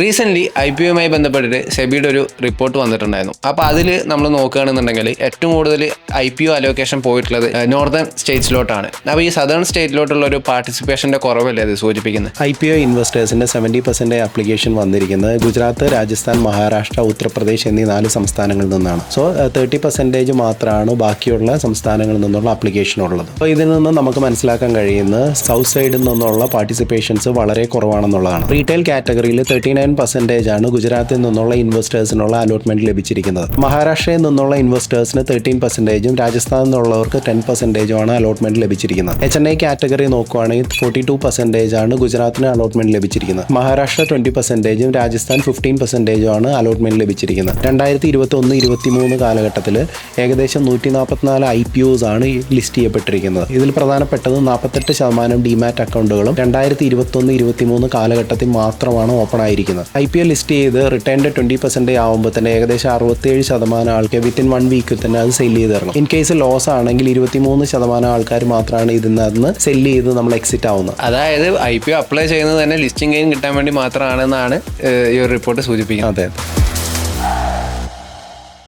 Recently IPO-യുമായി ബന്ധപ്പെട്ടിട്ട് സെബിയുടെ ഒരു report വന്നിട്ടുണ്ടായിരുന്നു. അപ്പോൾ അതിൽ നമ്മൾ നോക്കുകയാണെന്നുണ്ടെങ്കിൽ ഏറ്റവും കൂടുതൽ IPO അലോക്കേഷൻ പോയിട്ടുള്ളത് നോർത്തേൺ സ്റ്റേറ്റ്സിലോട്ടാണ്. അപ്പോൾ ഈ സദേൺ സ്റ്റേറ്റിലോട്ടുള്ള ഒരു പാർട്ടിസിപ്പേഷൻ്റെ കുറവല്ലേ അത് സൂചിപ്പിക്കുന്നത്? IPO ഇൻവെസ്റ്റേഴ്സിൻ്റെ 70% ആപ്ലിക്കേഷൻ വന്നിരിക്കുന്നത് ഗുജറാത്ത്, രാജസ്ഥാൻ, മഹാരാഷ്ട്ര, ഉത്തർപ്രദേശ് എന്നീ 4 സംസ്ഥാനങ്ങളിൽ നിന്നാണ്. സോ 30% മാത്രമാണ് ബാക്കിയുള്ള സംസ്ഥാനങ്ങളിൽ നിന്നുള്ള ആപ്ലിക്കേഷൻ ഉള്ളത്. അപ്പോൾ ഇതിൽ നിന്ന് നമുക്ക് മനസ്സിലാക്കാൻ കഴിയുന്നത് സൗത്ത് സൈഡിൽ നിന്നുള്ള പാർട്ടിസിപ്പേഷൻസ് വളരെ കുറവാണെന്നുള്ളതാണ്. റീറ്റെയിൽ കാറ്റഗറിയിൽ 39% ആണ് ഗുജറാത്തിൽ നിന്നുള്ള ഇൻവെസ്റ്റേഴ്സിനുള്ള അലോട്ട്മെന്റ് ലഭിച്ചിരിക്കുന്നത്. മഹാരാഷ്ട്രയിൽ നിന്നുള്ള ഇൻവെസ്റ്റേഴ്സിന് 13%, രാജസ്ഥാനിൽ നിന്നുള്ളവർക്ക് 10% ആണ് അലോട്ട്മെന്റ് ലഭിച്ചിരിക്കുന്നത്. HNI കാറ്റഗറി നോക്കുകയാണെങ്കിൽ 42% ആണ് ഗുജറാത്തിന് അലോട്ട്മെന്റ് ലഭിച്ചിരിക്കുന്നത്. മഹാരാഷ്ട്ര 20%, രാജസ്ഥാൻ 15% ആണ് അലോട്ട്മെന്റ് ലഭിച്ചിരിക്കുന്നത്. 2021-23 കാലഘട്ടത്തിൽ ഏകദേശം 144 IPOs ആണ് ലിസ്റ്റ് ചെയ്യപ്പെട്ടിരിക്കുന്നത്. ഇതിൽ പ്രധാനപ്പെട്ടത് 48% ഡിമാറ്റ് അക്കൗണ്ടുകളും 2021-23 കാലഘട്ടത്തിൽ മാത്രമാണ് ഓപ്പൺ ആയിരിക്കുന്നത്. IPO ലിസ്റ്റ് ചെയ്ത് റിട്ടേണിന്റെ 20% ആകുമ്പോൾ തന്നെ ഏകദേശം 67% ആൾക്ക് വിത്തിൻ 1 വീക്കിൽ തന്നെ അത് സെല് ചെയ്ത് തരണം. ഇൻ കേസ് ലോസ് ആണെങ്കിൽ 23% ആൾക്കാർ മാത്രമാണ് ഇതിനകത്ത് സെല് ചെയ്ത് നമ്മൾ എക്സിറ്റ് ആവുന്നത്. അതായത് IPO അപ്ലൈ ചെയ്യുന്നത് തന്നെ ലിസ്റ്റിംഗ് ഗെയിൻ കിട്ടാൻ വേണ്ടി മാത്രമാണെന്നാണ് ഈ ഒരു റിപ്പോർട്ട് സൂചിപ്പിക്കുന്നത്. അതെ.